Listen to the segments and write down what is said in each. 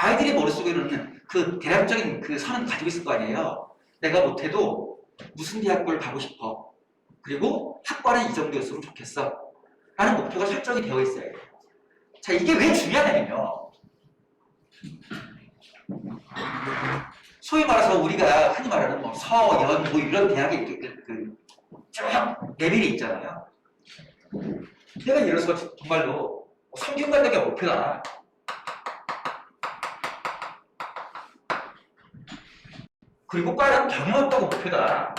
아이들이 머릿속에는 그 대략적인 그 선은 가지고 있을 거 아니에요. 내가 못해도 무슨 대학교를 가고 싶어. 그리고 학과는 이 정도였으면 좋겠어. 라는 목표가 설정이 되어 있어요. 자, 이게 왜 중요하냐면요. 소위 말해서 우리가 흔히 말하는 뭐 서, 연, 뭐 이런 대학의 쭉 레벨이 있잖아요. 내가 예를 들어서 정말로 성균관대가 목표다. 그리고 과는 경영학과가 목표다.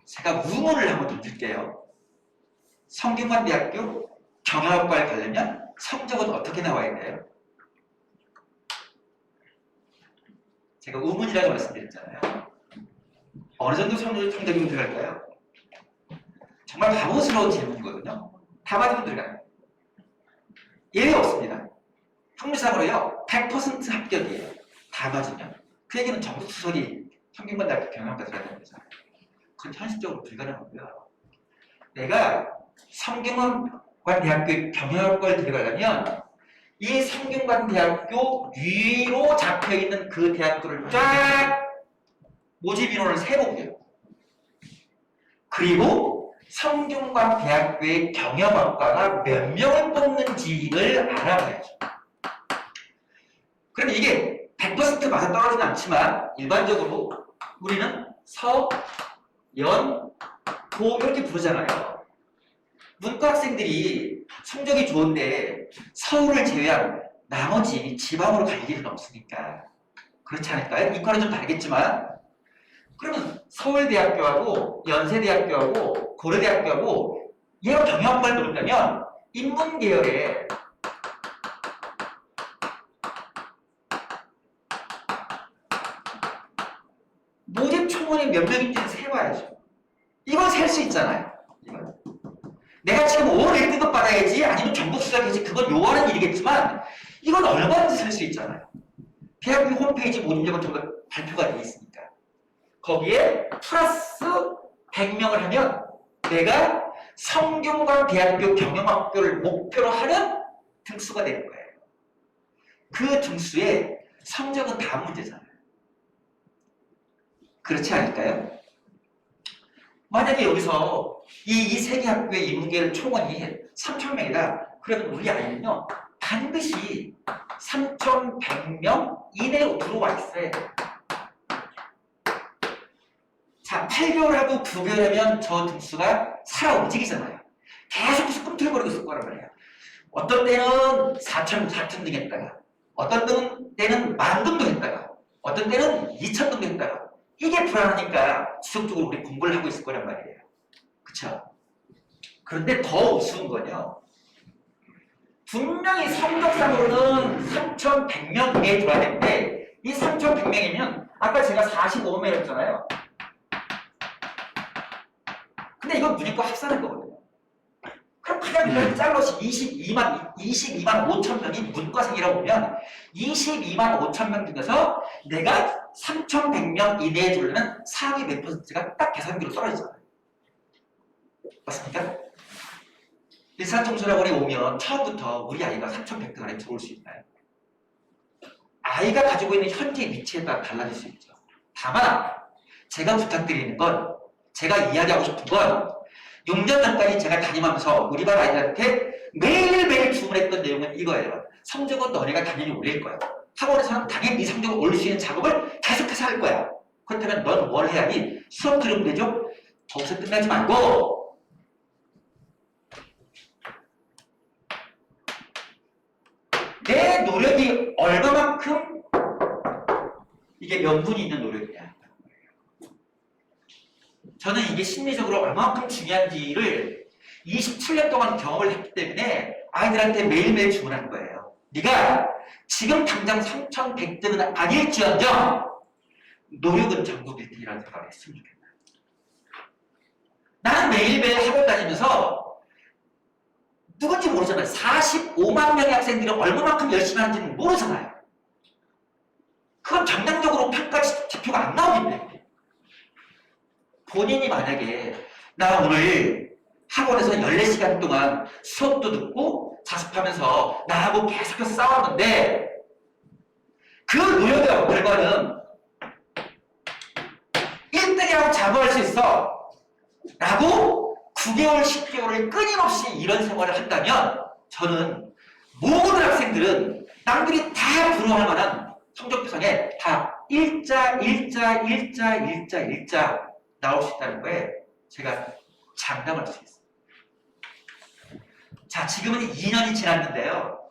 제가 의문을 한번 던질게요. 성균관대학교 경영학과에 가려면 성적은 어떻게 나와야 돼요? 제가 의문이라고 말씀드렸잖아요. 어느 정도 성적이 들어갈까요? 정말 바보스러운 질문이거든요. 다 맞으면 들어가요. 예외 없습니다. 확률상으로요, 100% 합격이에요. 다 맞으면. 그 얘기는 전국 수석이 성균관대학교 경영학과 들어가는 거죠. 그건 현실적으로 불가능하고요. 내가 성균관대학교 경영학과를 들어가려면 이 성균관대학교 위로 잡혀있는 그 대학교를 쫙 모집 인원을 세보고요. 그리고 성균관대학교의 경영학과가 몇 명을 뽑는지를 알아봐야죠. 그럼 이게 100% 맞아떨어지진 않지만 일반적으로 우리는 서, 연, 고 이렇게 부르잖아요. 문과 학생들이 성적이 좋은데 서울을 제외한 나머지 지방으로 갈 일은 없으니까 그렇지 않을까요? 이과는 좀 다르겠지만 그러면 서울대학교하고 연세대학교하고 고려대학교하고 얘가 경영학과를 노린다면 인문계열에 모집 총원이 몇 명인지는 세봐야죠. 이건 셀 수 있잖아요. 이건. 내가 지금 5월 1등급 받아야지 아니면 전국 수석이지 그건 요하는 일이겠지만 이건 얼마든지 셀 수 있잖아요. 대학교 홈페이지 모집력은 전부 발표가 되어 있으니까. 거기에 플러스 100명을 하면 내가 성균관대학교 경영학교를 목표로 하는 등수가 되는 거예요. 그 등수에 성적은 다음 문제잖아요. 그렇지 않을까요? 만약에 여기서 이 세 개 학교의 인문계열 총원이 3,000명이다. 그러면 우리 아이는요, 반드시 3,100명 이내로 들어와 있어야 돼요. 자, 8개월하고 9개월하면 저 등수가 살아 움직이잖아요. 계속 꿈틀거리고 있을 거란 말이에요. 어떤 때는 4,000등 했다가, 어떤 때는 10,000등도 했다가, 어떤 때는 2,000등도 했다가, 이게 불안하니까 지속적으로 우리 공부를 하고 있을 거란 말이에요. 그쵸? 그런데 더 우스운 건요. 분명히 성적상으로는 3,100명 이내에 들어야 되는데, 이 3,100명이면, 아까 제가 45명 했잖아요. 근데 이건 무조건 합산할 거거든요. 그럼 가장 유일한 짤롯이 22만 5천 명이 문과생이라고 보면 22만 5천 명 중에서 내가 3,100명 이내에 들어오면 상위 몇 %가 딱 계산기로 떨어지잖아요. 맞습니까? 일산청소년원에 오면 처음부터 우리 아이가 3,100등 안에 들어올 수 있나요? 아이가 가지고 있는 현재 위치에 따라 달라질 수 있죠. 다만 제가 부탁드리는 건 제가 이야기하고 싶은 건 6년 전까지 제가 다니면서 우리 반 아이들한테 매일매일 주문했던 내용은 이거예요. 성적은 너네가 당연히 올릴 거야. 학원에서는 당연히 네 성적을 올릴 수 있는 작업을 계속해서 할 거야. 그렇다면 넌 뭘 해야 하니? 수업 들으면 되죠? 거기서 끝나지 말고 내 노력이 얼마만큼 이게 명분이 있는 노력이냐. 저는 이게 심리적으로 얼마만큼 중요한지를 27년 동안 경험을 했기 때문에 아이들한테 매일매일 주문한 거예요. 네가 지금 당장 3,100등은 아닐지언정 노력은 전국 1등이라는 생각을 했으면 좋겠다. 나는 매일매일 학원 다니면서 누군지 모르잖아요. 45만 명의 학생들이 얼마만큼 열심히 하는지는 모르잖아요. 그건 정량적으로 평가 지표가 안 나오기 때문에 본인이 만약에 나 오늘 학원에서 14시간 동안 수업도 듣고 자습하면서 나하고 계속해서 싸웠는데 그 노력의 결과는 1등이라고 자부할 수 있어 라고 9개월, 10개월을 끊임없이 이런 생활을 한다면 저는 모든 학생들은 남들이 다 부러워할 만한 성적 표상에 다 일자 나올 수 있다는 거에 제가 장담할 수 있어요. 자, 지금은 2년이 지났는데요.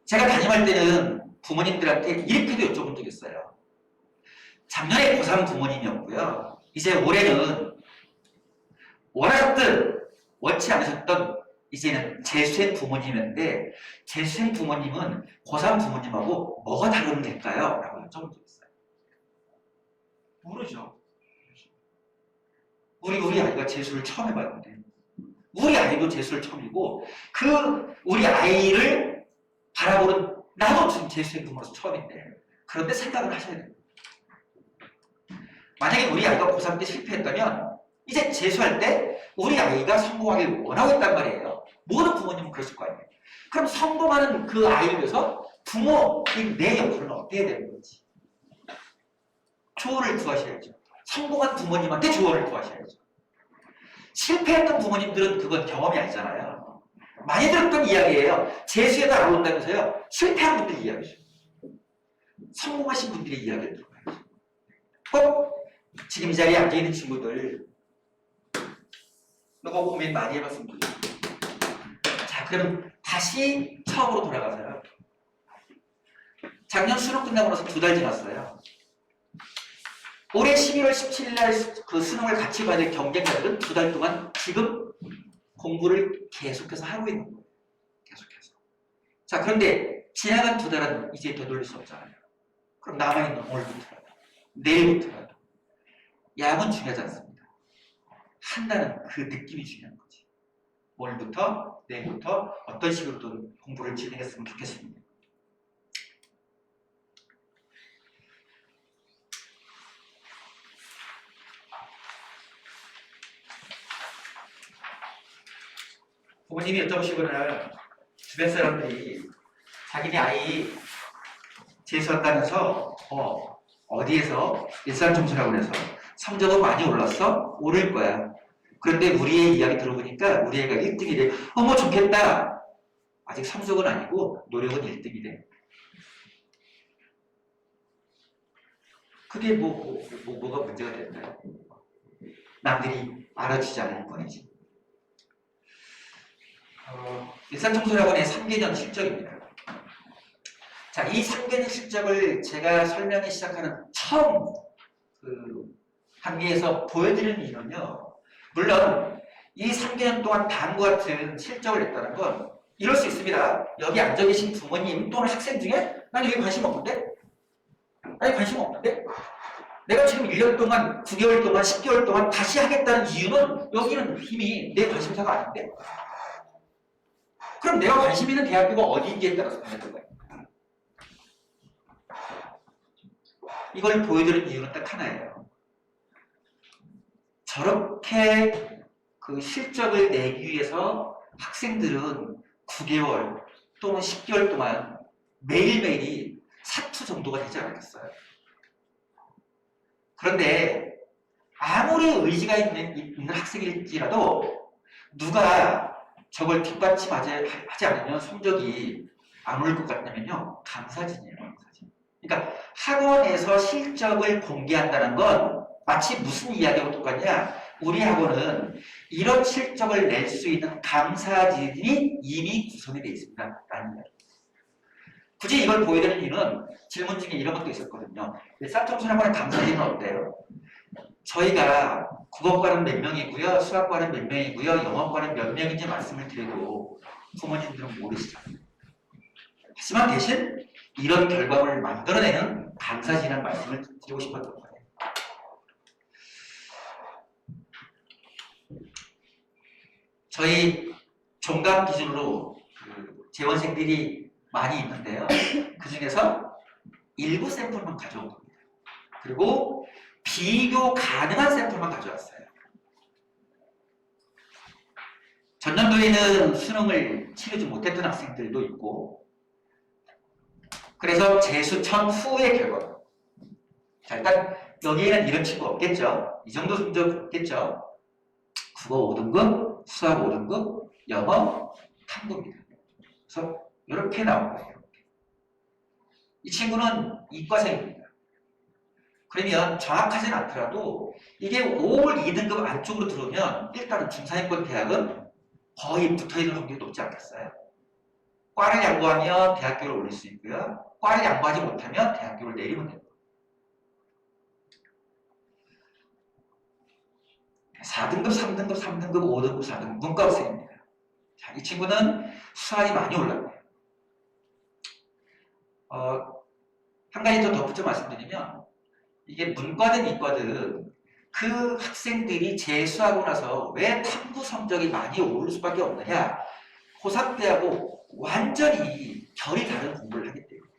제가 담임할 때는 부모님들한테 이렇게도 여쭤본 적이 있어요. 작년에 고3 부모님이었고요. 이제 올해는 원하셨든 원치 않으셨던 이제는 재수생 부모님이었는데 재수생 부모님은 고3 부모님하고 뭐가 다른 될까요? 라고 여쭤본 적이 있어요. 모르죠. 우리 아이가 재수를 처음 해봤는데 우리 아이도 재수를 처음이고 우리 아이를 바라보는 나도 지금 재수생 부모로서 처음인데 그런데 생각을 하셔야 돼요. 만약에 우리 아이가 고3 때 실패했다면 이제 재수할 때 우리 아이가 성공하길 원하고 있단 말이에요. 모든 부모님은 그러실 거 아니에요. 그럼 성공하는 그 아이를 위해서 부모인 내 역할은 어떻게 해야 되는 건지 조언을 구하셔야죠. 성공한 부모님한테 조언을 구하셔야죠. 실패했던 부모님들은 그건 경험이 아니잖아요. 많이 들었던 이야기예요. 재수에도 안 올랐다면서요. 실패한 분들 이야기죠. 성공하신 분들의 이야기를 들어봐야죠. 지금 이 자리에 앉아있는 친구들 이거 고민 많이 해봤으면 좋겠어요. 자, 그럼 다시 처음으로 돌아가서요. 작년 수능 끝나고 나서 2달 지났어요. 올해 11월 17일 날 그 수능을 같이 봐야 될 경쟁자들은 2달 동안 지금 공부를 계속해서 하고 있는 거예요. 계속해서. 자, 그런데 지나간 2달은 이제 되돌릴 수 없잖아요. 그럼 남아있는 오늘부터라도, 내일부터라도 양은 중요하지 않습니다. 한다는 그 느낌이 중요한 거지. 오늘부터, 내일부터 어떤 식으로든 공부를 진행했으면 좋겠습니다. 부모님이 여쭤보시거나 주변 사람들이 자기네 아이 재수한다면서 어디에서 일산청소학원에서 성적은 많이 올랐어? 오를 거야. 그런데 우리 애 이야기 들어보니까 우리 애가 1등이래. 어머 좋겠다. 아직 성적은 아니고 노력은 1등이래. 그게 뭐가 문제가 될까요? 남들이 알아주지 않을 뿐이지. 일산청소학원의 3개년 실적입니다. 자, 이 3개년 실적을 제가 설명이 시작하는 처음 그 단계에서 보여드리는 이유는요. 물론 이 3개년 동안 다음과 같은 실적을 냈다는 건 이럴 수 있습니다. 여기 앉아 계신 부모님 또는 학생 중에 난 여기 관심 없는데? 아니 관심 없는데? 내가 지금 1년 동안, 9개월 동안, 10개월 동안 다시 하겠다는 이유는 여기는 이미 내 관심사가 아닌데? 그럼 내가 관심 있는 대학교가 어디인지에 따라서 봐야 되는 거예요. 이걸 보여드리는 이유는 딱 하나예요. 저렇게 그 실적을 내기 위해서 학생들은 9개월 또는 10개월 동안 매일매일이 사투 정도가 되지 않겠어요. 그런데 아무리 의지가 있는 학생일지라도 누가 저걸 뒷받침하지 않으면 성적이 안 올 것 같다면요. 감사진이에요. 감사진. 그러니까 학원에서 실적을 공개한다는 건 마치 무슨 이야기하고 똑같냐. 우리 학원은 이런 실적을 낼 수 있는 감사진이 이미 구성이 되어 있습니다. 라는 이야기. 굳이 이걸 보여드리는 이유는 질문 중에 이런 것도 있었거든요. 일산청소학원의 감사진은 어때요? 저희가 국어과는 몇 명이고요, 수학과는 몇 명이고요, 영어과는 몇 명인지 말씀을 드려도 부모님들은 모르시잖아요. 하지만 대신 이런 결과물을 만들어내는 감사진이라는 말씀을 드리고 싶었던 거예요. 저희 종강 기준으로 재원생들이 많이 있는데요. 그 중에서 일부 샘플만 가져온 겁니다. 그리고 비교 가능한 샘플만 가져왔어요. 평소에는 수능을 치르지 못했던 학생들도 있고, 그래서 재수 전후의 결과. 자, 일단 여기에는 이런 친구 없겠죠. 이 정도 성적 없겠죠. 국어 5등급, 수학 5등급, 영어 탐구입니다. 그래서 이렇게 나온 거예요. 이 친구는 이과생입니다. 그러면 정확하진 않더라도 이게 5월 2등급 안쪽으로 들어오면 일단은 중상위권 대학은 거의 붙어있는 확률이 높지 않겠어요? 과를 양보하면 대학교를 올릴 수 있고요. 과를 양보하지 못하면 대학교를 내리면 됩니다. 4등급, 3등급, 3등급, 5등급, 4등급 문과학생입니다. 자, 이 친구는 수학이 많이 올랐네요. 한 가지 더 덧붙여 말씀드리면 이게 문과든 이과든 그 학생들이 재수하고 나서 왜 탐구 성적이 많이 오를 수밖에 없느냐, 고3 때하고 완전히 결이 다른 공부를 하기 때문에.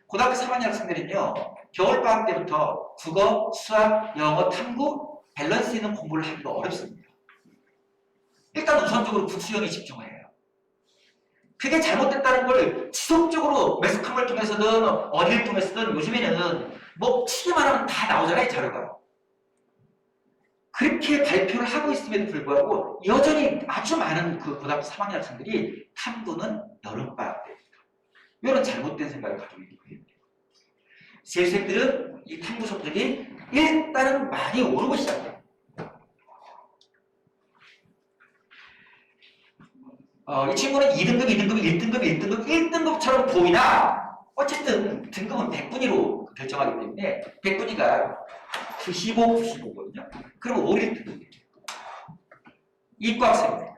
고등학교 3학년 학생들은요, 겨울방학 때부터 국어, 수학, 영어, 탐구 밸런스 있는 공부를 하기가 어렵습니다. 일단 우선적으로 국수형에 집중을 해요. 그게 잘못됐다는 걸 지속적으로 매스컴을 통해서든 어디를 통해서든 요즘에는 뭐 치기만 하면 다 나오잖아요, 자료가. 그렇게 발표를 하고 있음에도 불구하고 여전히 아주 많은 그 고등학교 3학년 학생들이 탐구는 여름방학 때입니다. 이런 잘못된 생각을 가지고 있는 거예요. 재수생들은 이 탐구 성적이 일단은 많이 오르고 시작해요. 이 친구는 2등급, 2등급, 1등급, 1등급, 1등급처럼 보이나 어쨌든 등급은 100분위로 결정하기 때문에 100분위가 95, 95거든요. 그러면 5, 1등급이에요. 이과학생입니다.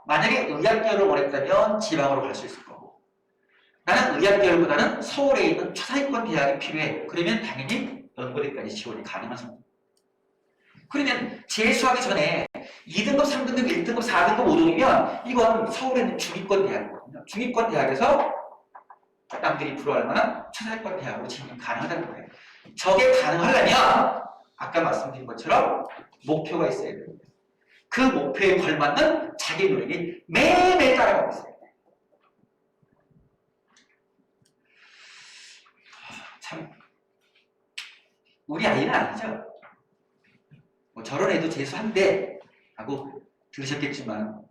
만약에 의학계열을 원했다면 지방으로 갈 수 있을 거고, 나는 의학계열보다는 서울에 있는 초상위권 대학이 필요해. 그러면 당연히 연고대까지 지원이 가능한 성적. 그러면 재수하기 전에 2등급, 3등급, 1등급, 4등급, 5등이면 이건 서울에 있는 중위권 대학이거든요. 중위권 대학에서 남들이 부러워할 만한 초상위권 대학으로 진입 가능하다는 거예요. 저게 가능하려면 아까 말씀드린 것처럼 목표가 있어야 됩니다. 그 목표에 걸맞는 자기 노력이 매일매일 따라가고 있어요. 참 우리 아이는 아니죠. 뭐 저런 애도 재수한대 하고 들으셨겠지만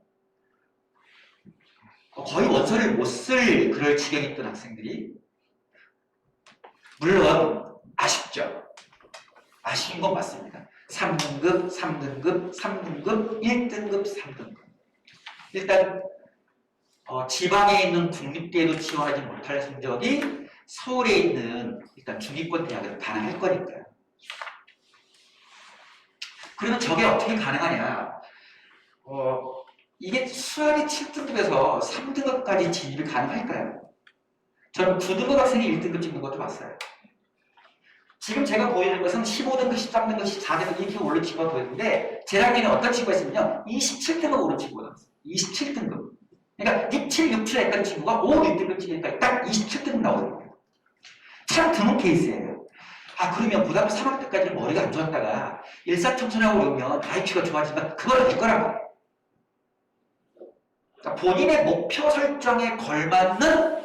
거의 원서를 못 쓸 그럴 지경이 있던 학생들이 물론 아쉽죠. 아쉬운 건 맞습니다. 3등급, 3등급, 3등급, 1등급, 3등급. 일단 지방에 있는 국립대에도 지원하지 못할 성적이 서울에 있는 일단 중위권 대학에서 가능할 거니까요. 그러면 저게 어떻게 가능하냐? 이게 수학이 7등급에서 3등급까지 진입이 가능할까요? 저는 9등급 학생이 1등급 찍는 것도 봤어요. 지금 제가 보이는 것은 15등급, 13등급, 14등급 이렇게 오른 친구가 보이는데 재작년에 어떤 친구가 있으면요. 27등급 오른 친구가 나왔어요. 27등급. 그러니까 67, 67 했던 친구가 5, 1등급 찍으니까 딱 27등급 나오거든요. 참 드문 케이스예요. 그러면 고등학교 3학년 때까지는 머리가 안 좋았다가 일사청천하고 오면 IQ가 좋아지면 그걸 될 거란 말이에요. 그러니까 본인의 목표 설정에 걸맞는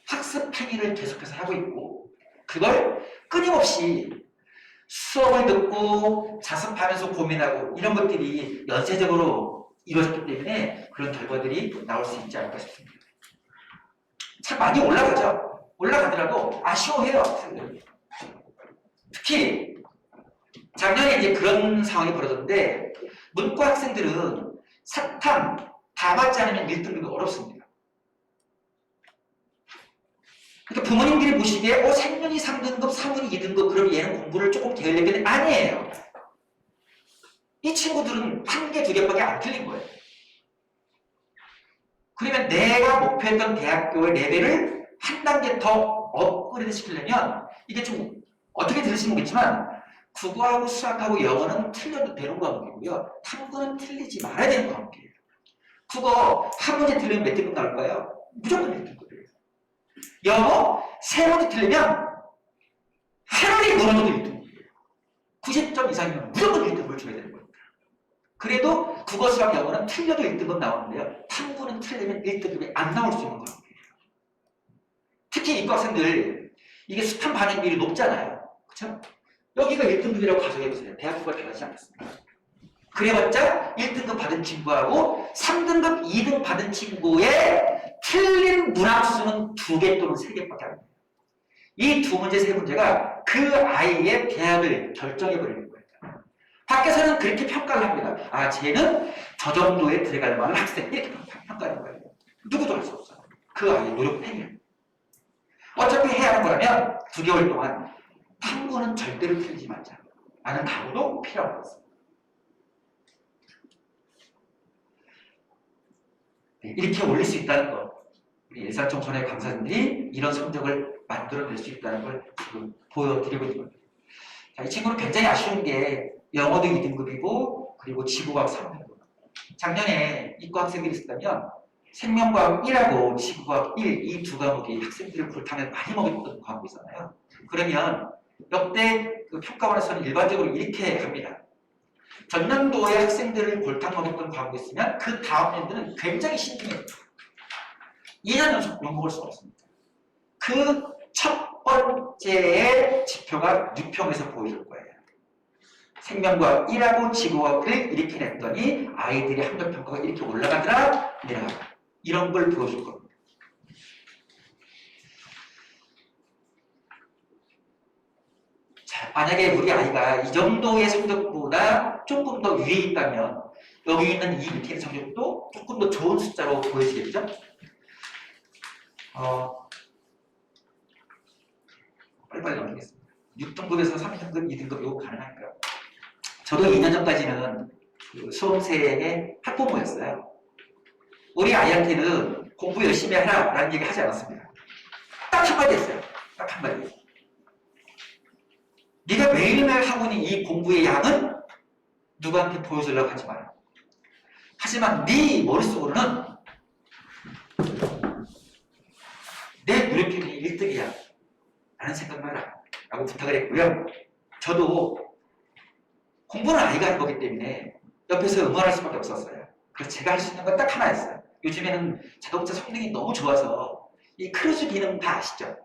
학습 행위를 계속해서 하고 있고 그걸 끊임없이 수업을 듣고 자습하면서 고민하고 이런 것들이 연쇄적으로 이루어졌기 때문에 그런 결과들이 나올 수 있지 않을까 싶습니다. 참 많이 올라가죠. 올라가더라도 아쉬워해요. 특히 작년에 이제 그런 상황이 벌어졌는데 문과 학생들은 사탐 다 맞지 않으면 1등급이 어렵습니다. 그러니까 부모님들이 보시기에 생년이 3등급, 상훈이 2등급 그럼 얘는 공부를 조금 게을리겠네. 아니에요. 이 친구들은 한 개, 두 개밖에 안 틀린 거예요. 그러면 내가 목표했던 대학교의 레벨을 한 단계 더 업그레이드 시키려면 이게 좀 어떻게 들으시면 모르겠지만 국어하고 수학하고 영어는 틀려도 되는 과목이고요. 탐구는 틀리지 말아야 되는 과목이에요. 국어 한 문제 틀리면 몇 등급 나올까요? 무조건 1등급이에요. 영어 세 문제 틀리면 하나에 무너져도 1등급이에요. 90점 이상이면 무조건 1등급을 줘야 되는 거니까. 그래도 국어, 수학, 영어는 틀려도 1등급 나오는데요. 탐구는 틀리면 1등급이 안 나올 수 있는 거예요. 특히 이과 학생들 이게 수탐 반응 비율이 높잖아요. 그렇죠? 여기가 1등급이라고 가정해보세요. 대학교가 다르지 않겠습니까? 그래봤자 1등급 받은 친구하고 3등급, 2등 받은 친구의 틀린 문학수는 2개 또는 3개밖에 안 돼요. 이 두 문제, 세 문제가 그 아이의 대학을 결정해버리는 거예요. 밖에서는 그렇게 평가를 합니다. 아, 쟤는 저 정도에 들어갈 만한 학생, 이렇게 평가하는 거예요. 누구도 할 수 없어요. 그 아이의 노력 팬이에요. 어차피 해야 하는 거라면 9개월 동안 탐구는 절대로 틀리지 말자 라는 각오도 필요한 것입니다. 네, 이렇게 올릴 수 있다는 것, 우리 일사청소년의 강사님들이 이런 성적을 만들어낼 수 있다는 걸 지금 보여드리고 있는 겁니다. 자, 이 친구는 굉장히 아쉬운 게 영어도 2등급이고 그리고 지구과학 3등급. 작년에 이과 학생들이 있었다면 생명과학 1하고 지구과학 1, 이 두 과목이 학생들의 골탕을 많이 먹였던 과목이잖아요. 그러면 역대 그 평가원에서는 일반적으로 이렇게 합니다. 전년도에 학생들을 골탕 먹였던 과목이 있으면 그 다음 년도는 굉장히 신중해요. 2년 연속 욕먹을 수가 없습니다. 그 첫 번째의 지표가 유평에서 보여줄 거예요. 생명과학 1하고 지구과학을 이렇게 냈더니 아이들의 학력평가가 이렇게 올라가더라, 내려가더라. 이런 걸 보여줄 겁니다. 자, 만약에 우리 아이가 이 정도의 성적보다 조금 더 위에 있다면 여기 있는 이 밑에 있는 성적도 조금 더 좋은 숫자로 보여지겠죠? 빨리빨리 넘기겠습니다. 6등급에서 3등급, 2등급 이거 가능할까요? 저도 2년 전까지는 그 수험생의 학부모였어요. 우리 아이한테는 공부 열심히 하라 라는 얘기 하지 않았습니다. 딱 한마디 했어요. 딱 한마디. 네가 매일매일 하고 있는 이 공부의 양은 누구한테 보여주려고 하지 마라. 하지만 네 머릿속으로는 내 노력력이 1등이야 라는 생각만 하라 라고 부탁을 했고요. 저도 공부는 아이가 하는 거기 때문에 옆에서 응원할 수밖에 없었어요. 그래서 제가 할 수 있는 건 딱 하나였어요. 요즘에는 자동차 성능이 너무 좋아서 이 크루즈 기능 다 아시죠?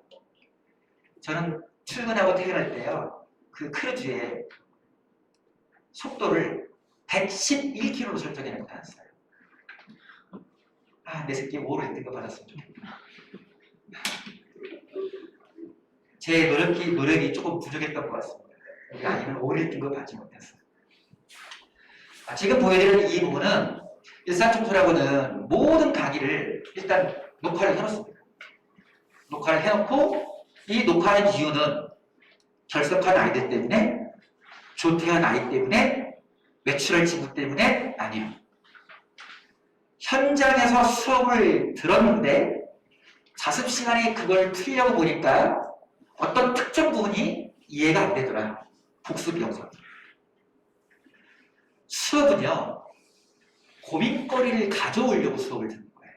저는 출근하고 퇴근할 때요. 그 크루즈에 속도를 111km로 설정해 놓고 다녔어요. 아, 내 새끼 5를 1등급 받았으면 좋겠다. 제 노력이 조금 부족했던 것 같습니다. 우리 아이는 5를 1등급 받지 못했어요. 지금 보여드리는 이 부분은 일사청소라고는 모든 강의를 일단 녹화를 해놓습니다. 녹화를 해놓고 이 녹화하는 이유는 결석한 아이들 때문에, 조퇴한 아이 때문에, 외출할 친구 때문에 아니에요. 현장에서 수업을 들었는데 자습 시간에 그걸 풀려고 보니까 어떤 특정 부분이 이해가 안 되더라. 복습 영상. 수업은요, 고민거리를 가져오려고 수업을 듣는 거예요.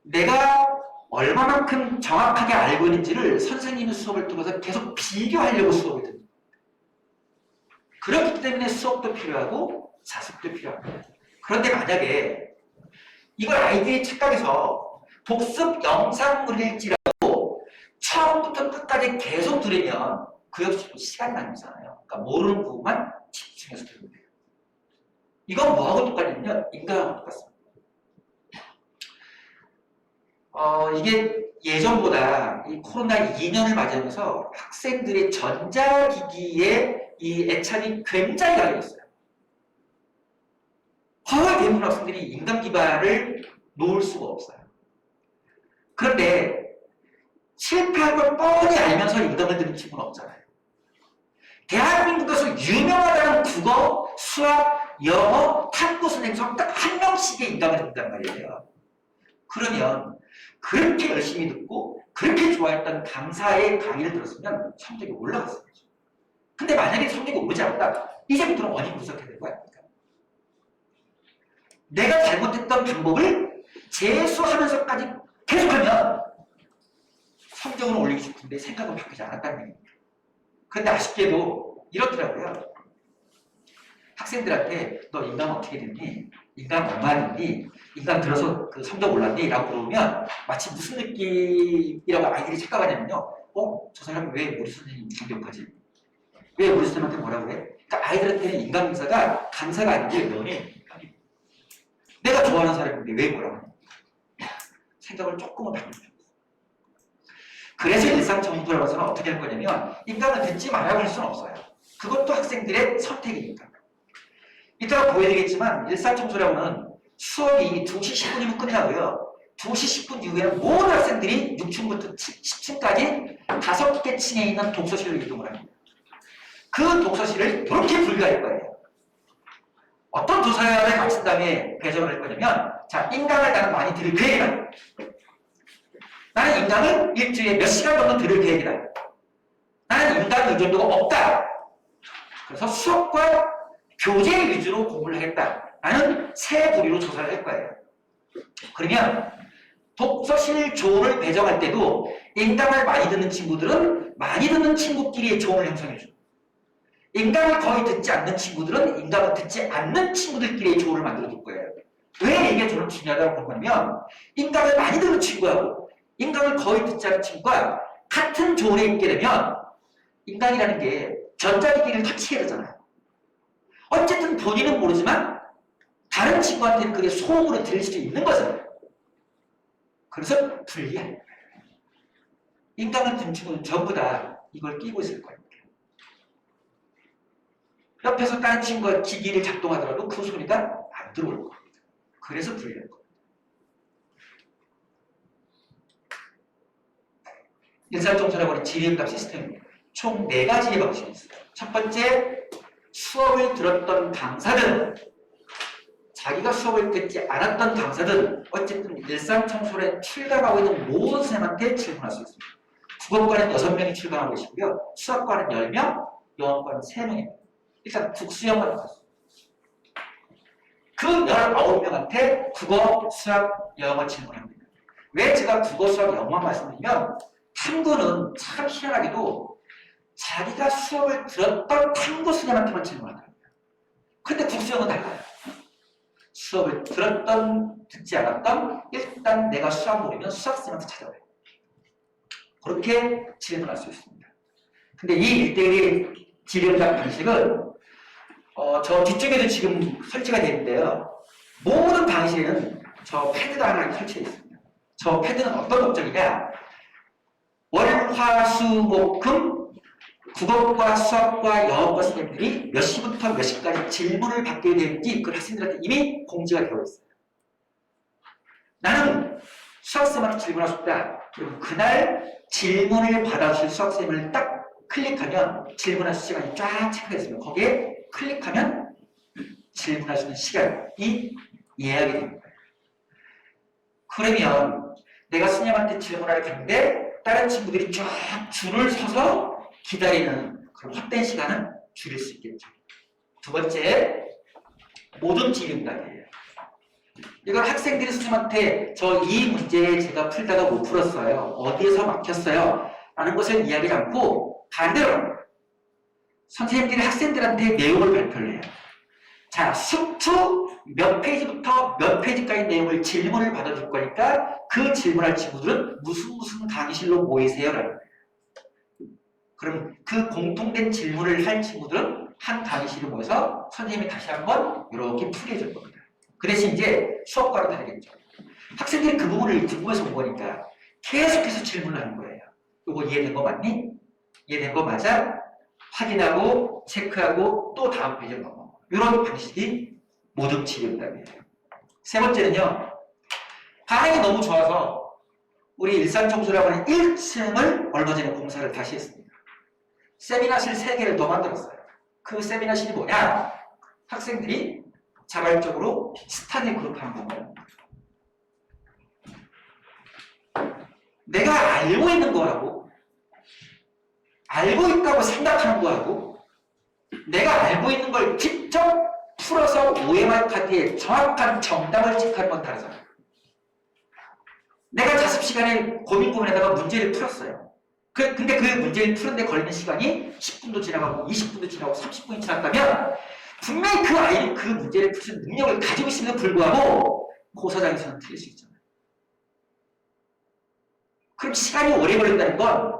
내가 얼마만큼 정확하게 알고 있는지를 선생님의 수업을 통해서 계속 비교하려고 수업을 듣는 거예요. 그렇기 때문에 수업도 필요하고 자습도 필요합니다. 그런데 만약에 이걸 아이들이 착각해서 복습 영상물일지라도 처음부터 끝까지 계속 들으면 그 역시 시간 낭비잖아요. 그러니까 모르는 부분만 집중해서 들으면 돼요. 이건 뭐하고 똑같냐면 인간하고 똑같습니다. 이게 예전보다 이 코로나 2년을 맞이하면서 학생들의 전자기기에 이 애착이 굉장히 강해졌어요. 거의 대부분 학생들이 인간 기반을 놓을 수가 없어요. 그런데 실패한 걸 뻔히 알면서 인강을 듣는 친구는 없잖아요. 대한민국에서 유명하다는 국어, 수학, 영어, 탐구 선생님 딱 한 명씩의 인강을 듣는단 말이에요. 그러면 그렇게 열심히 듣고 그렇게 좋아했던 강사의 강의를 들었으면 성적이 올라갔어요. 근데 만약에 성적이 오르지 않는다, 이제부터는 원인 분석해야 될 거 아닙니까? 내가 잘못했던 방법을 재수하면서까지 계속하면 성적은 올리고 싶은데 생각은 바뀌지 않았다는 얘기입니다. 그런데 아쉽게도 이렇더라고요. 학생들한테 너 인강 어떻게 됐니? 인강 얼마 됐니? 인강 들어서 그 성적 올랐니? 라고 물어보면 마치 무슨 느낌이라고 아이들이 착각하냐면요. 저 사람이 왜 우리 선생님 공격하지? 왜 우리 선생님한테 뭐라고 그래? 그러니까 아이들한테는 인강 강사가 강사가 아니고 연예인. 내가 좋아하는 사람인데 왜 뭐라고 해? 생각을 조금은 바꾸는. 그래서 일상정보라고서는 어떻게 할 거냐면 인강을 듣지 말라고 할 수는 없어요. 그것도 학생들의 선택이니까. 이따가 보여드리겠지만 일상청소라고는 수업이 2시 10분이면 끝나고요. 2시 10분 이후에는 모든 학생들이 6층부터 10층까지 5개 층에 있는 독서실로 이동을 합니다. 그 독서실을 이렇게 분류할 거예요. 어떤 도서관을 마친 다음에 배정을 할 거냐면 자, 인강을 나는 많이 들을 계획이다. 나는 인강을 일주일에 몇 시간 정도 들을 계획이다. 나는 인강 의존도가 없다. 그래서 수업과 교재 위주로 공부를 하겠다. 라는 세 부류로 조사를 할 거예요. 그러면 독서실 조를 배정할 때도 인강을 많이 듣는 친구들은 많이 듣는 친구끼리의 조를 형성해줘요. 인강을 거의 듣지 않는 친구들은 인강을 듣지 않는 친구들끼리의 조를 만들어줄 거예요. 왜 이게 저는 중요하다고 볼 거냐면 인강을 많이 듣는 친구하고 인강을 거의 듣지 않는 친구가 같은 조에 있게 되면 인강이라는 게 전자기기를 터치해야 되잖아요. 어쨌든 본인은 모르지만 다른 친구한테는 그게 소음으로 들릴 수도 있는 거잖아요. 그래서 분리해야 해요. 인강을 듣는 친구는 전부 다 이걸 끼고 있을 거예요. 옆에서 다른 친구가 기기를 작동하더라도 그 소리가 안 들어올 겁니다. 그래서 분리할 겁니다. 일상정보라고 하는 지리응답 시스템입니다. 총 4가지의 방식이 있어요. 첫 번째, 수업을 들었던 강사든 자기가 수업을 듣지 않았던 강사든 어쨌든 일상청소년에 출강하고 있는 모든 선생님한테 질문할 수 있습니다. 국어과는 6명이 출강하고 계시고요. 수학과는 10명, 영어과는 3명입니다. 일단 국수영만 나왔어요. 그 19명한테 국어, 수학, 영어 질문합니다. 왜 제가 국어, 수학, 영어만 말씀드리면 탐구는 참 희한하게도 자기가 수업을 들었던 탐구 수련한테만 질문한다. 근데 국수영은 달라요. 수업을 들었던, 듣지 않았던 일단 내가 수학 모르면 수학생한테 찾아와요. 그렇게 질문할 수 있습니다. 근데 이 1대1의 질의응답 방식은 저 뒤쪽에도 지금 설치가 되어 있는데요. 모든 방식에는 저 패드가 하나 설치되어 있습니다. 저 패드는 어떤 목적이냐? 월, 화, 수, 목, 금 국어과 수학과 영어과 선생님들이 몇 시부터 몇 시까지 질문을 받게 되는지 그 학생들한테 이미 공지가 되어 있어요. 나는 수학생한테 질문하고 싶다. 그리고 그날 질문을 받아주실 수학생을 딱 클릭하면 질문할 시간이 쫙 체크되어 있습니다. 거기에 클릭하면 질문할 수 있는 시간이 예약이 됩니다. 그러면 내가 선생님한테 질문을 했는데 다른 친구들이 쫙 줄을 서서 기다리는 그런 헛된 시간은 줄일 수 있겠죠. 두 번째, 모든 질의응답이에요. 이건 학생들이 선생님한테 저 이 문제 제가 풀다가 못 풀었어요. 어디에서 막혔어요? 라는 것을 이야기하지 않고 반대로 선생님들이 학생들한테 내용을 발표를 해요. 자, 수투 몇 페이지부터 몇 페이지까지 내용을 질문을 받아줄 거니까 그 질문할 친구들은 무슨 강의실로 모이세요? 라는 거예요. 그럼 그 공통된 질문을 할 친구들은 한 강의실에 모여서 선생님이 다시 한번 이렇게 풀이해 줄 겁니다. 그 대신 이제 수업과는 다르겠죠. 학생들이 그 부분을 궁금해서 온 거니까 계속해서 질문을 하는 거예요. 이거 이해된 거 맞니? 이해된 거 맞아? 확인하고 체크하고 또 다음 페이지로 넘어가고 이런 방식이 모든 질의응답이에요. 세 번째는요. 반응이 너무 좋아서 우리 일산청소라고 하는 1층을 얼마 전에 공사를 다시 했습니다. 세미나실 3개를 더 만들었어요. 그 세미나실이 뭐냐? 학생들이 자발적으로 스터디 그룹 하는 거예요. 내가 알고 있는 거하고 알고 있다고 생각하는 거하고 내가 알고 있는 걸 직접 풀어서 OMR 카드에 정확한 정답을 체크하는 건 다르잖아요. 내가 자습 시간에 고민하다가 문제를 풀었어요. 근데 그 문제를 푸는데 걸리는 시간이 10분도 지나가고 20분도 지나가고 30분이 지났다면 분명히 그 아이는 그 문제를 풀 수 있는 능력을 가지고 있음에도 불구하고 고사장에서는 틀릴 수 있잖아요. 그럼 시간이 오래 걸린다는 건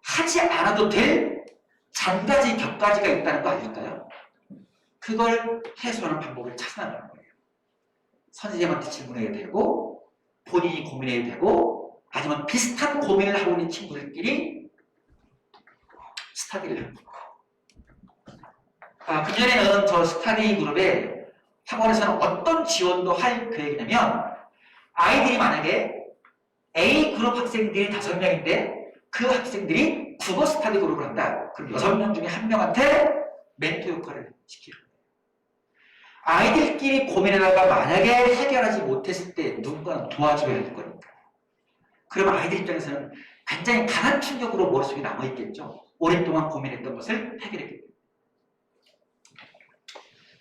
하지 않아도 될 잔가지 격가지가 있다는 거 아닐까요? 그걸 해소하는 방법을 찾아나가는 거예요. 선생님한테 질문해야 되고 본인이 고민해야 되고 아니면 비슷한 고민을 하고 있는 친구들끼리 스터디를 합니다. 그전에는 저 스터디 그룹에 학원에서는 어떤 지원도 할 계획이냐면 아이들이 만약에 A 그룹 학생들이 5명인데 그 학생들이 국어 스터디 그룹을 한다. 그럼 6명 중에 1명한테 멘토 역할을 시키는 거예요. 아이들끼리 고민하다가 만약에 해결하지 못했을 때 누군가는 도와줘야 할 거니까. 그럼 아이들 입장에서는 굉장히 강한 충격으로 머릿속에 남아있겠죠. 오랫동안 고민했던 것을 해결했겠죠.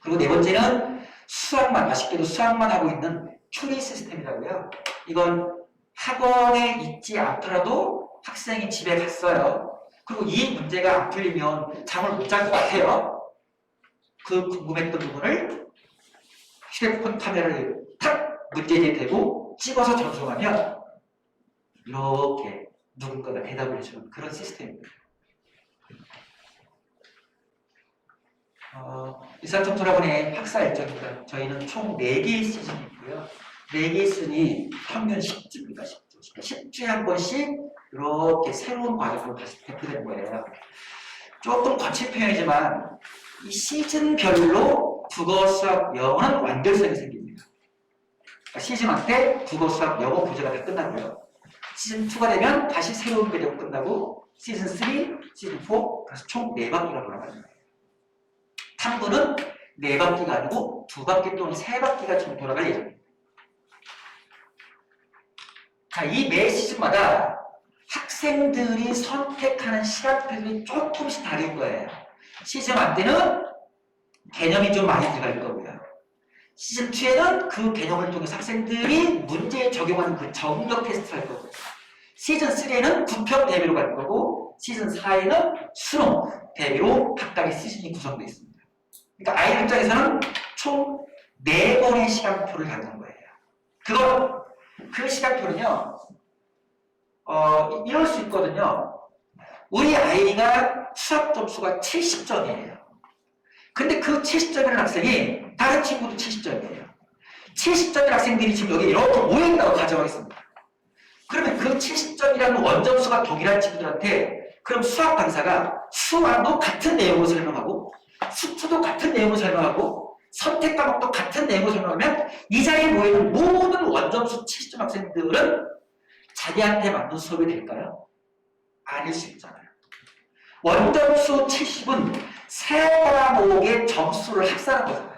그리고 네 번째는 수학만, 아쉽게도 수학만 하고 있는 큐리 시스템이라고요. 이건 학원에 있지 않더라도 학생이 집에 갔어요. 그리고 이 문제가 안 풀리면 잠을 못 잘 것 같아요. 그 궁금했던 부분을 휴대폰 카메라를 탁 문제지에 대고 찍어서 전송하면 이렇게 누군가가 대답을 해주는 그런 시스템입니다. 일산청소학원의 학사 일정입니다. 저희는 총 4개의 시즌이 있고요. 4개의 시즌이 평균 10주입니다. 10주에 한 번씩 이렇게 새로운 과정으로 다시 대표되는 거예요. 조금 거친 표현이지만 이 시즌별로 국어, 수학, 영어는 완결성이 생깁니다. 그러니까 시즌 1 때 국어, 수학, 영어 부제가 다 끝나고요. 시즌 2가 되면 다시 새로운 배경 끝나고 시즌 3, 시즌 4, 그래서 총 4바퀴가 돌아가는 거예요. 탐구는 4바퀴가 아니고 2바퀴 또는 3바퀴가 지금 돌아갈 예정입니다. 자, 이 매 시즌마다 학생들이 선택하는 시간표들이 조금씩 다른 거예요. 시즌 1 때는 개념이 좀 많이 들어갈 거고요. 시즌 2에는 그 개념을 통해서 학생들이 문제에 적용하는 그 정력 테스트를 할 거고요. 시즌 3에는 부평 대비로 갈 거고 시즌 4에는 수능 대비로 각각의 시즌이 구성되어 있습니다. 그러니까 아이들 입장에서는 총 4번의 시간표를 갖는 거예요. 그 시간표는요, 이럴 수 있거든요. 우리 아이가 수학 점수가 70점이에요. 근데 그 70점이라는 학생이 다른 친구도 70점이에요. 70점의 학생들이 지금 여기 이렇게 모여있다고 가정하겠습니다. 그러면 그 70점이라는 원점수가 동일한 친구들한테 그럼 수학 강사가 수학도 같은 내용을 설명하고 수투도 같은 내용을 설명하고 선택 과목도 같은 내용을 설명하면 이 자리에 모여있는 모든 원점수 70점 학생들은 자기한테 맞는 수업이 될까요? 아닐 수 있잖아요. 원점수 70은 세 과목의 점수를 합산한 거잖아요.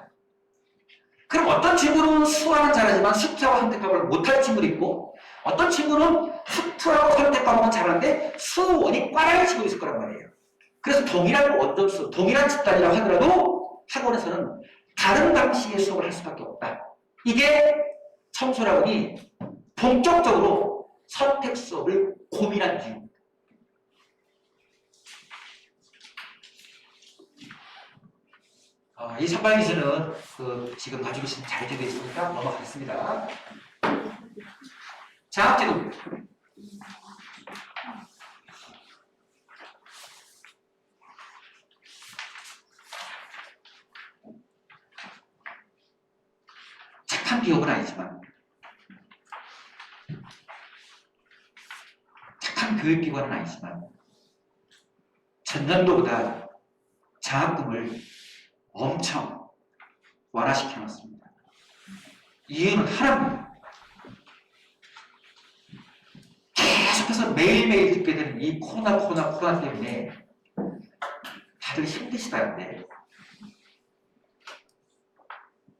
그럼 어떤 친구는 수학은 잘하지만 수투하고 선택 과목을 못할 친구도 있고 어떤 친구는 수투하고 선택 과목은 잘하는데 수원이 꽈라를 치고 있을 거란 말이에요. 그래서 동일한 원점수, 동일한 집단이라고 하더라도 학원에서는 다른 방식의 수업을 할 수밖에 없다. 이게 청소학원이 본격적으로 선택 수업을 고민한 이유입니다. 이 선발 기준은 지금 가지고 계신 자료들이 있으니까 넘어가겠습니다. 자, 지금 착한 기업은 아니지만 착한 교육기관은 아니지만 전년도보다 장학금을 엄청 완화시켜 놨습니다. 이유는 하나입니다. 계속해서 매일매일 듣게 되는 이 코로나 때문에 다들 힘드시다는데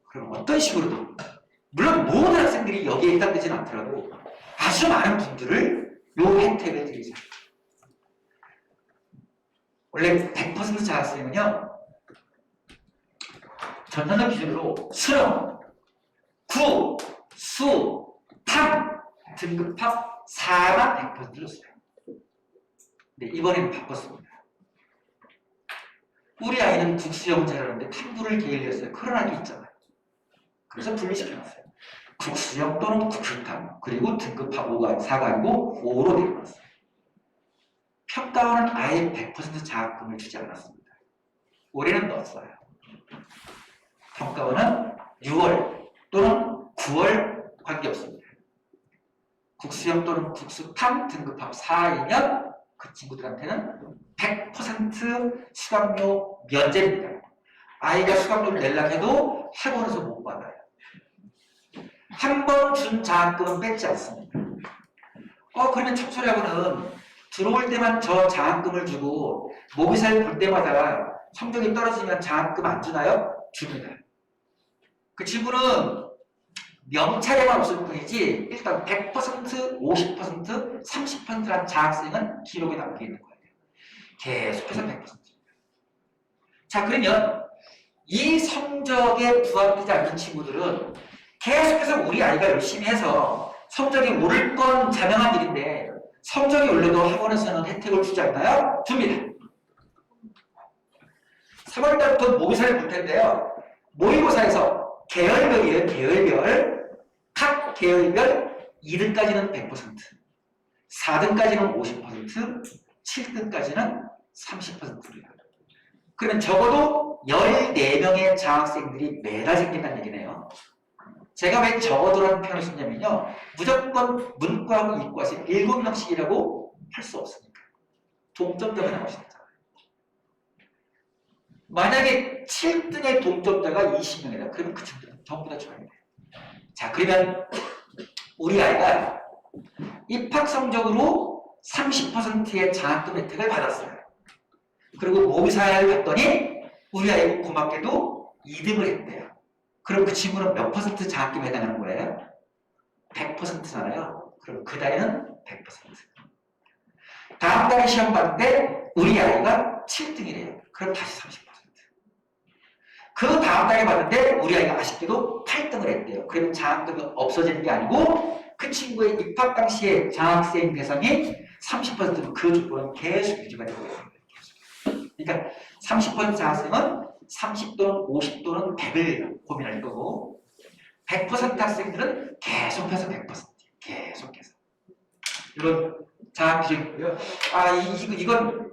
그럼 어떤 식으로든 물론 모든 학생들이 여기에 해당되지는 않더라도 아주 많은 분들을 이 혜택을 드리죠. 원래 100% 장학생은요 전년도 기준으로 수능, 구, 수, 탐 등급합 4만 100%를 줬어요. 근데 이번에는 바꿨습니다. 우리 아이는 국수형 잘하는데 탐구를 게을리했어요. 그런 아이도 있잖아요. 그래서 분리시켜놨어요. 국수형 또는 국수탐. 그리고 등급합 4가 아니고 5로 내려놨어요. 평가원은 아예 100% 장학금을 주지 않았습니다. 올해는 넣었어요. 평가원은 6월 또는 9월 관계없습니다. 국수형 또는 국수탐 등급합 4이면 그 친구들한테는 100% 수강료 면제입니다. 아이가 수강료를 내려고 해도 학원에서 못 받아요. 한 번 준 장학금은 뺏지 않습니다. 그러면 청소년학원은 들어올 때만 저 장학금을 주고 모의사를 볼 때마다 성적이 떨어지면 장학금 안 주나요? 줍니다. 그 친구는 명찰에만 없을 뿐이지 일단 100%, 50%, 30%란 장학생은 기록에 남겨 있는 거예요. 계속해서 100%. 자, 그러면 이 성적에 부합되지 않는 친구들은 계속해서 우리 아이가 열심히 해서 성적이 오를 건 자명한 일인데 성적이 올려도 학원에서는 혜택을 주지 않나요? 줍니다. 3월달부터 모의사를 볼 텐데요. 모의고사에서 계열별이에요. 계열별. 각 계열별 2등까지는 100%, 4등까지는 50%, 7등까지는 30%입니다. 그러면 적어도 14명의 장학생들이 매달 생긴다는 얘기네요. 제가 왜 적어도라는 표현을 쓰냐면요. 무조건 문과하고 이과에서 7명씩이라고 할 수 없으니까. 동점자가 나올 수 있잖아요. 만약에 7등의 동점자가 20명이다. 그러면 그 친구들은 전부 다 줘야 돼요. 자, 그러면 우리 아이가 입학 성적으로 30%의 장학금 혜택을 받았어요. 그리고 모의사를 봤더니 우리 아이가 고맙게도 2등을 했대요. 그럼 그 친구는 몇 퍼센트 장학금에 해당하는 거예요? 100%잖아요. 그럼 그 달에는 100%. 다음 달에 시험 봤는데 우리 아이가 7등이래요. 그럼 다시 30%. 그 다음 달에 봤는데 우리 아이가 아쉽게도 8등을 했대요. 그러면 장학금이 없어지는 게 아니고 그 친구의 입학 당시에 장학생 대상이 30%는 그 조건은 계속 유지가 되고 있습니다. 그러니까 30% 장학생은 30 또는 50 또는 100을 고민할 거고 100% 학생들은 계속해서 100%, 계속해서 이런 장학 기준이고요. 이건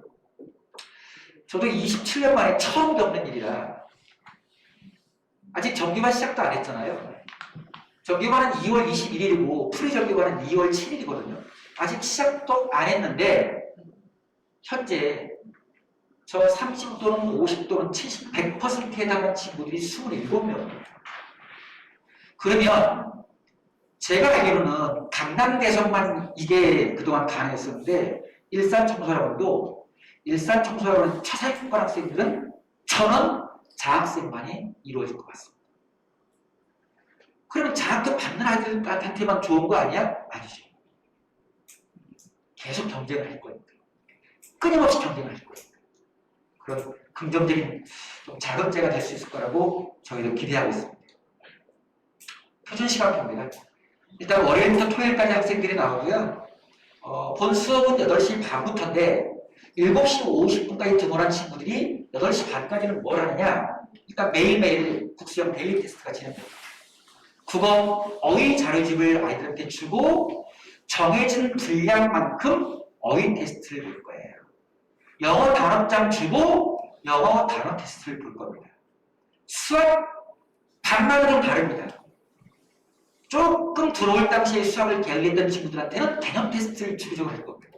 저도 27년 만에 처음 겪는 일이라 아직 정규반 시작도 안 했잖아요. 정규반은 2월 21일이고 프리정규반은 2월 7일이거든요. 아직 시작도 안 했는데 현재 저 30 또는 50 또는 70, 100%에 해당하는 친구들이 27명입니다. 그러면 제가 알기로는 강남 대성만 이게 그동안 가능했었는데 일산 청소학원도 일산 청소학원 차상위권 학생들은 1000원 장학생만이 이루어질 것 같습니다. 그러면 장학금 받는 아이들한테만 좋은 거 아니야? 아니죠. 계속 경쟁을 할 거니까. 끊임없이 경쟁을 할 거니까. 그런 긍정적인 좀 자극제가 될 수 있을 거라고 저희도 기대하고 있습니다. 표준 시간표입니다. 일단 월요일부터 토요일까지 학생들이 나오고요. 본 수업은 8시 반부터인데 7시 50분까지 등원한 친구들이 8시 반까지는 뭘 하느냐? 일단 매일매일 국수형 데일리 테스트가 진행됩니다. 국어 어휘 자료집을 아이들한테 주고 정해진 분량만큼 어휘 테스트를 볼 거예요. 영어 단어장 주고 영어 단어 테스트를 볼 겁니다. 수학 반마다 좀 다릅니다. 조금 들어올 당시에 수학을 게을리했던 친구들한테는 개념 테스트를 주기적으로 할 겁니다.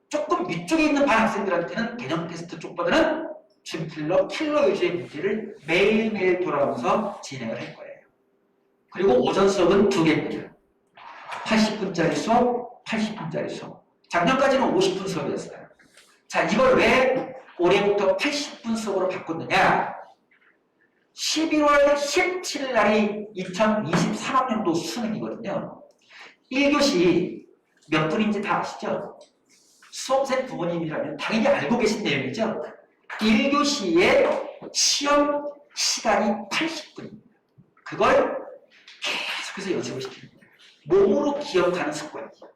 조금 위쪽에 있는 반 학생들한테는 개념 테스트 쪽보다는 준필러, 킬러 위주의 문제를 매일매일 돌아가면서 진행을 할 거예요. 그리고 오전 수업은 2개입니다. 80분짜리 수업, 80분짜리 수업. 작년까지는 50분 수업이었어요. 자, 이걸 왜 올해부터 80분 수업으로 바꿨느냐? 11월 17일 날이 2023학년도 수능이거든요. 1교시 몇 분인지 다 아시죠? 수험생 부모님이라면 당연히 알고 계신 내용이죠. 1교시의 시험 시간이 80분입니다. 그걸 계속해서 연습을 시킵니다. 몸으로 기억하는 습관이죠.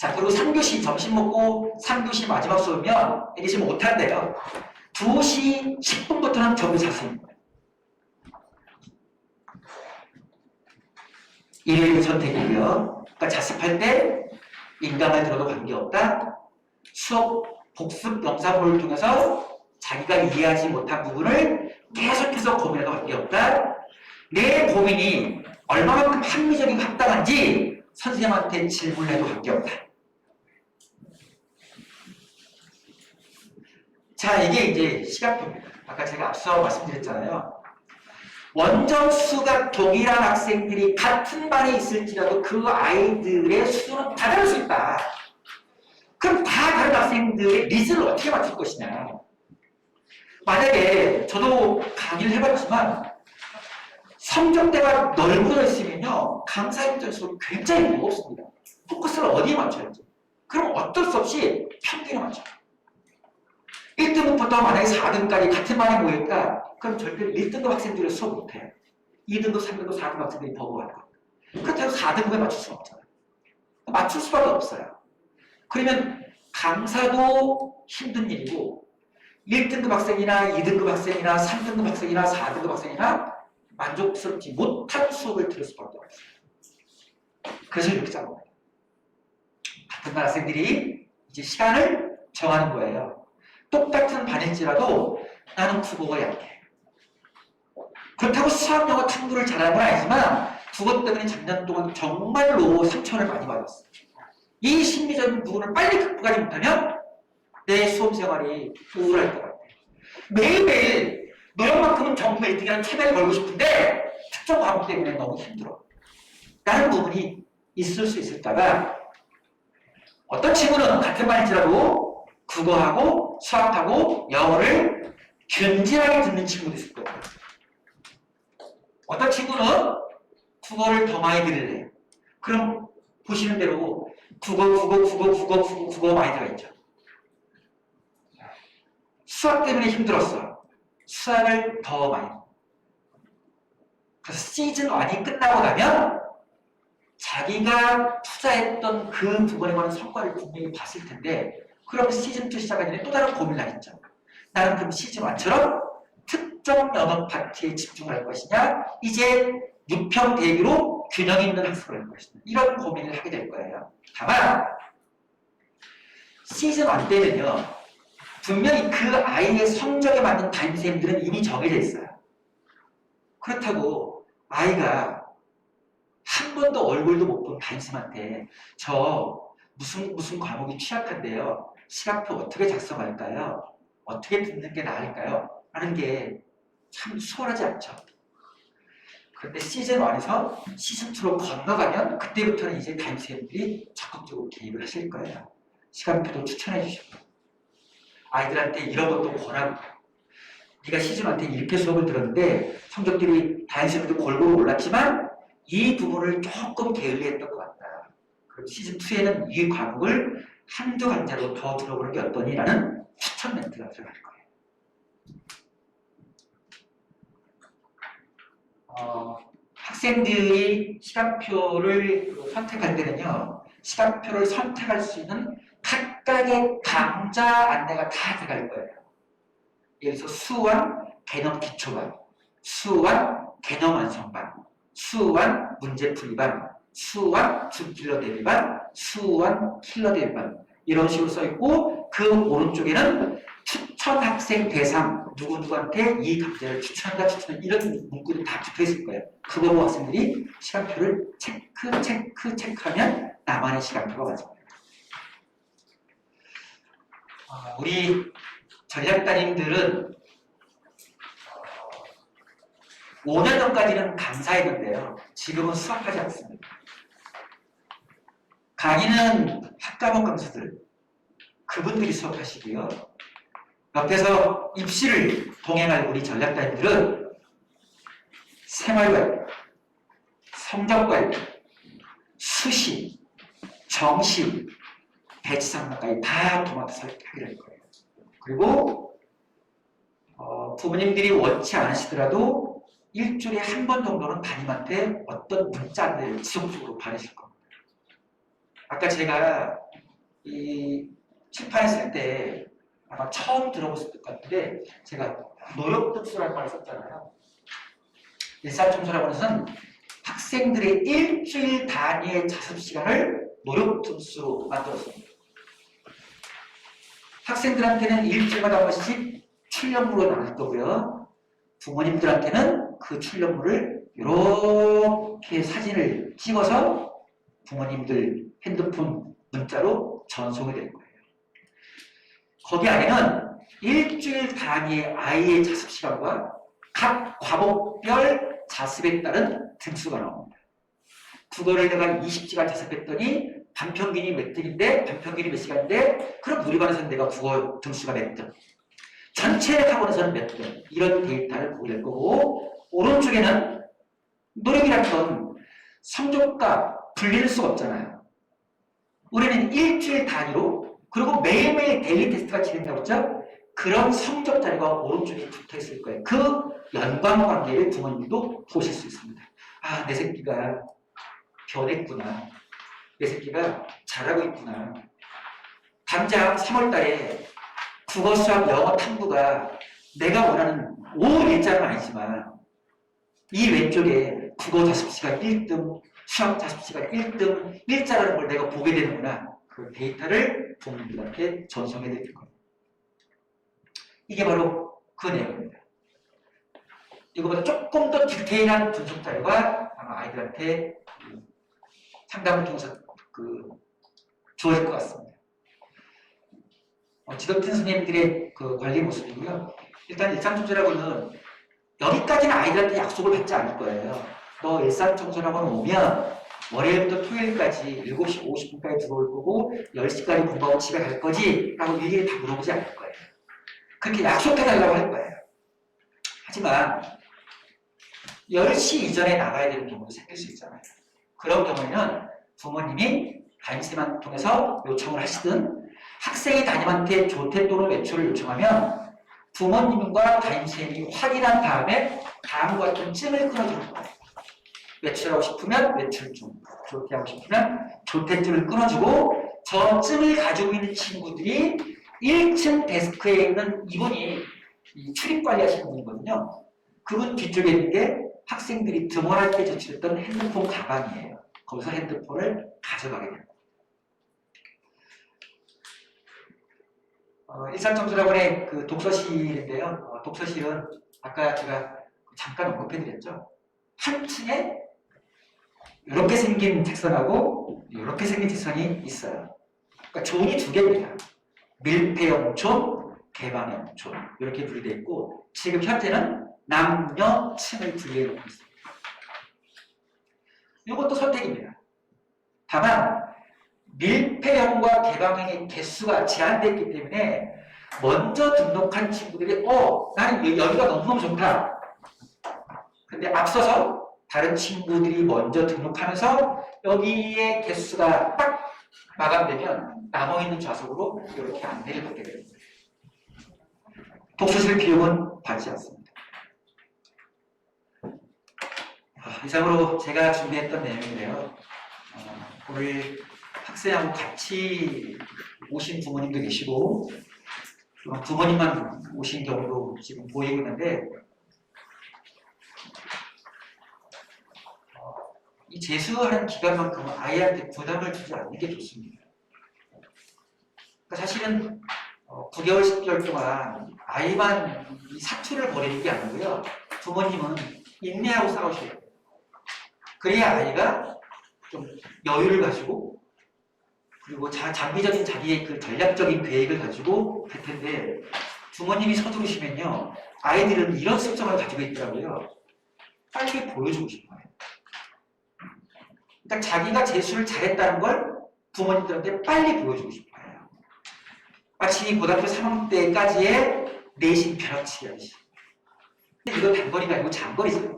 자, 그리고 3교시 점심 먹고 3교시 마지막 수업이면 이게 지금 못한대요. 2시 10분부터는 전부 자습니다. 일요일 선택이고요. 그러니까 자습할 때 인강을 들어도 관계없다. 수업 복습 영상을 통해서 자기가 이해하지 못한 부분을 계속해서 고민해도 관계없다. 내 고민이 얼마만큼 합리적이고 합당한지 선생님한테 질문해도 관계없다. 자, 이게 이제 시각표입니다. 아까 제가 앞서 말씀드렸잖아요. 원점수가 동일한 학생들이 같은 반에 있을지라도 그 아이들의 수준은 다 다를 수 있다. 그럼 다 다른 학생들의 니즈를 어떻게 맞출 것이냐. 만약에 저도 강의를 해봤지만 성적대가 넓어져 있으면요, 강사 입장에서 굉장히 무겁습니다. 포커스를 어디에 맞춰야지. 그럼 어쩔 수 없이 평균에 맞춰요. 1등급부터 만약에 4등까지 같은 반에 모였다. 그럼 절대 1등급 학생들은 수업 못해요. 2등급, 3등급, 4등급 학생들이 더 모아야 돼요. 그렇다고 4등급에 맞출 수 없잖아요. 맞출 수밖에 없어요. 그러면 강사도 힘든 일이고 1등급 학생이나 2등급 학생이나 3등급 학생이나 4등급 학생이나 만족스럽지 못한 수업을 들을 수밖에 없어요. 그래서 이렇게 잡은 거예요. 같은 반 학생들이 이제 시간을 정하는 거예요. 똑같은 반일지라도 나는 국어가 약해. 그렇다고 수학, 영어, 탐구를 잘하는 건 아니지만 국어 때문에 작년 동안 정말로 상처를 많이 받았어요. 이 심리적인 부분을 빨리 극복하지 못하면 내 수험 생활이 우울할 것 같아요. 매일매일 노력만큼은 전국 1등이라는 체면을 걸고 싶은데 특정 과목 때문에 너무 힘들어. 라는 부분이 있을 수 있을까봐 어떤 친구는 같은 반일지라도 국어하고 수학하고 영어를 균질하게 듣는 친구도 있을 거예요. 어떤 친구는 국어를 더 많이 들으래요. 그럼 보시는 대로 국어 많이 들어있죠. 수학 때문에 힘들었어. 수학을 더 많이. 그래서 시즌 1이 끝나고 나면 자기가 투자했던 그 부분에 관한 성과를 분명히 봤을 텐데 그럼 시즌2 시작하기 전에 또 다른 고민을 하겠죠. 나는 그럼 시즌1처럼 특정 영역 파트에 집중을 할 것이냐 이제 유평 대비로 균형 있는 학습을 할 것이냐 이런 고민을 하게 될 거예요. 다만 시즌1 때는요 분명히 그 아이의 성적에 맞는 담임선생님들은 이미 정해져 있어요. 그렇다고 아이가 한 번도 얼굴도 못 본 담임선생님한테 저 무슨 과목이 취약한데요. 시간표 어떻게 작성할까요? 어떻게 듣는 게 나을까요? 하는 게 참 수월하지 않죠. 그런데 시즌1에서 시즌2로 건너가면 그때부터는 이제 담임선생님들이 적극적으로 개입을 하실 거예요. 시간표도 추천해 주시고 아이들한테 이런 것도 권하고 네가 시즌1 때 이렇게 수업을 들었는데 성적들이 담임선생님도 골고루 올랐지만 이 부분을 조금 게을리했던 것 같다. 그럼 시즌2에는 이 과목을 한두 강좌로 더 들어보는 게 어떠니? 라는 추천 멘트가 들어갈 거예요. 학생들이 시간표를 선택할 때는요. 시간표를 선택할 수 있는 각각의 강좌 안내가 다 들어갈 거예요. 예를 들어서 수완 개념 기초반, 수완 개념 완성반, 수완 문제풀이반, 수완 주킬러 대비반, 수완 킬러 대비반 이런 식으로 써있고 그 오른쪽에는 추천 학생 대상 누구한테 이 강좌를 추천한다 추천한다 이런 문구들이 다 붙어있을 거예요. 그거 보고 학생들이 시간표를 체크하면 나만의 시간표가 완성돼요. 우리 전략단님들은 5년 전까지는 강사했는데요. 지금은 수업하지 않습니다. 강의는 학과목 강사들, 그분들이 수업하시고요. 옆에서 입시를 동행할 우리 전략단들은 생활관리, 성적관리, 수시, 정시, 배치상담까지 다 도맡아서 하게 될 거예요. 그리고 부모님들이 원치 않으시더라도 일주일에 한 번 정도는 담임한테 어떤 문자 안내를 지속적으로 받으실 겁니다. 아까 제가 이 출판했을 때 아마 처음 들어보실 것 같은데 제가 노력독서라는 말을 썼잖아요. 일상청소라고 하는 것은 학생들의 일주일 단위의 자습 시간을 노력독서로 만들었습니다. 학생들한테는 일주일마다 한 번씩 출력물을 나눌 거고요. 부모님들한테는 그 출력물을 이렇게 사진을 찍어서 부모님들 핸드폰 문자로 전송이 될 거예요. 거기 안에는 일주일 단위의 아이의 자습 시간과 각 과목별 자습에 따른 등수가 나옵니다. 국어를 내가 20시간 자습했더니 반평균이 몇 등인데, 반평균이 몇 시간인데, 그럼 우리 반에서는 내가 국어 등수가 몇 등, 전체 학원에서는 몇 등, 이런 데이터를 보게 될 거고, 오른쪽에는 노력이라는 건 성적과 분리할 수가 없잖아요. 우리는 일주일 단위로, 그리고 매일매일 데일리 테스트가 진행된다고 했죠? 그런 성적 자료가 오른쪽에 붙어 있을 거예요. 그 연관관계를 부모님도 보실 수 있습니다. 아, 내 새끼가 변했구나. 내 새끼가 잘하고 있구나. 당장 3월 달에 국어, 수학, 영어, 탐구가 내가 원하는 5 일자는 아니지만 이 왼쪽에 국어 자습시간 1등, 수학 자습시간 1등, 일자라는 걸 내가 보게 되는구나. 그 데이터를 부모님들한테 전송해 드릴 거예요. 이게 바로 그 내용입니다. 이거보다 조금 더 디테일한 분석 자료가 아마 아이들한테 상담을 통해서 주어질 것 같습니다. 지도팀 선생님들의 그 관리 모습이고요. 일단 일상청소라고는 여기까지는 아이들한테 약속을 받지 않을 거예요. 너 일상청소라고는 오면 월요일부터 토요일까지 7시 50분까지 들어올 거고 10시까지 공부하고 집에 갈 거지? 라고 일일이 다 물어보지 않을 거예요. 그렇게 약속해달라고 할 거예요. 하지만 10시 이전에 나가야 되는 경우도 생길 수 있잖아요. 그런 경우에는 부모님이 담임쌤을 통해서 요청을 하시든 학생이 담임한테 조퇴 또는 외출을 요청하면 부모님과 담임쌤이 확인한 다음에 다음과 같은 찜을 끊어주는 거예요. 외출하고 싶으면 외출중, 조퇴하고 싶으면 조퇴줄을 끊어주고 저 찜을 가지고 있는 친구들이 1층 데스크에 있는 이분이 출입관리 하시는 분이거든요. 그분 뒤쪽에 있는 게 학생들이 등원할 때 제출했던 핸드폰 가방이에요. 거기서 핸드폰을 가져가게 됩니다. 일산청소학원의 그 독서실인데요. 독서실은 아까 제가 잠깐 언급해드렸죠. 한 층에 이렇게 생긴 책선하고 이렇게 생긴 책선이 있어요. 그러니까 존이 두 개입니다. 밀폐형 존, 개방형 존 이렇게 분리되어 있고 지금 현재는 남녀 층을 분리해 놓고 있습니다. 이것도 선택입니다. 다만 밀폐형과 개방형의 개수가 제한되어 있기 때문에 먼저 등록한 친구들이 나는 여기가 너무너무 좋다. 근데 앞서서 다른 친구들이 먼저 등록하면서 여기에 개수가 딱 마감되면 남아있는 좌석으로 이렇게 안내를 받게 됩니다. 독서실 비용은 받지 않습니다. 이상으로 제가 준비했던 내용인데요. 오늘 학생하고 같이 오신 부모님도 계시고 부모님만 오신 경우도 지금 보이고 있는데 이 재수하는 기간만큼 아이한테 부담을 주지 않는 게 좋습니다. 그러니까 사실은 9개월, 10개월 동안 아이만 이 사투를 벌이는 게 아니고요. 부모님은 인내하고 싸우셔야 돼요. 그래야 아이가 좀 여유를 가지고 그리고 장기적인 자기의 그 전략적인 계획을 가지고 할 텐데 부모님이 서두르시면요. 아이들은 이런 습성을 가지고 있더라고요. 빨리 보여주고 싶어요. 그러니까 자기가 재수를 잘했다는 걸 부모님들한테 빨리 보여주고 싶어요. 마치 고등학교 3학년 때까지의 내신 벼락치기 하듯이. 근데 이거 단거리가 아니고 장거리잖아요.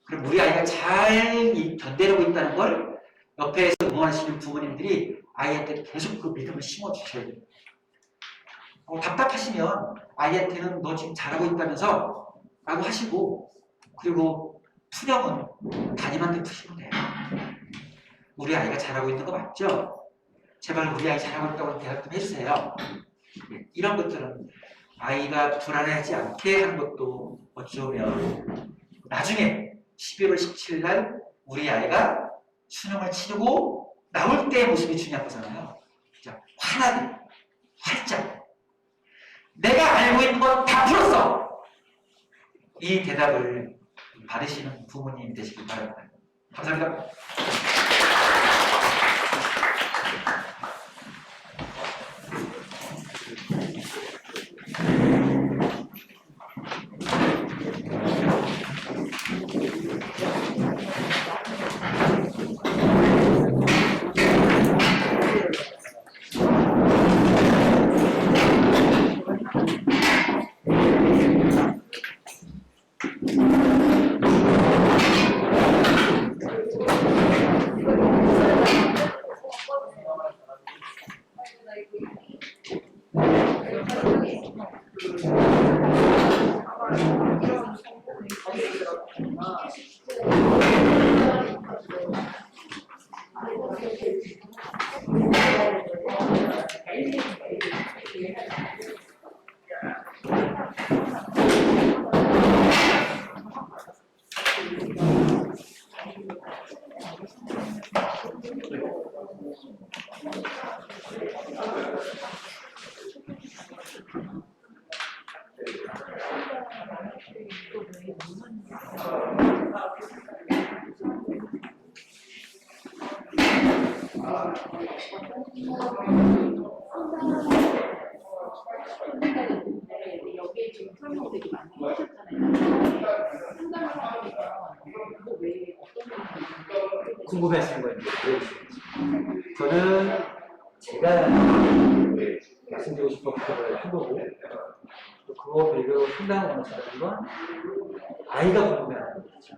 그럼 우리 아이가 잘 견뎌내고 있다는 걸 옆에서 응원하시는 부모님들이 아이한테 계속 그 믿음을 심어주셔야 돼요. 답답하시면 아이한테는 너 지금 잘하고 있다면서 라고 하시고 그리고 푸념은 담임한테 푸시면 돼요. 우리 아이가 잘하고 있는 거 맞죠? 제발 우리 아이 잘하고 있다고 대답 좀 해주세요. 이런 것들은 아이가 불안해하지 않게 하는 것도 어찌 보면 나중에 11월 17일 날 우리 아이가 수능을 치르고 나올 때의 모습이 중요한 거잖아요. 자, 화나게, 활짝. 내가 알고 있는 건 다 풀었어! 이 대답을 받으시는 부모님 되시길 바랍니다. 감사합니다. 여기에 지금 설명 되게 많이 하셨잖아요. 궁금해하시는 거 있는데 저는 제가 말씀드리고 싶었던 걸 해보고 또 그거 배우고 상당히 원하시는 건 아이가 궁금해하는 거죠.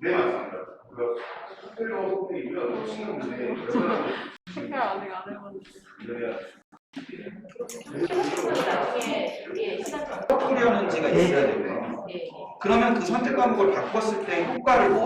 네, 맞습니다. 그 스텔로 선생님이면 친구인데 생각 아직 안 해봤는데. 하려는지가 있어야 되고요. 그러면 그 선택 과목을 바꿨을 때 효과를 뭐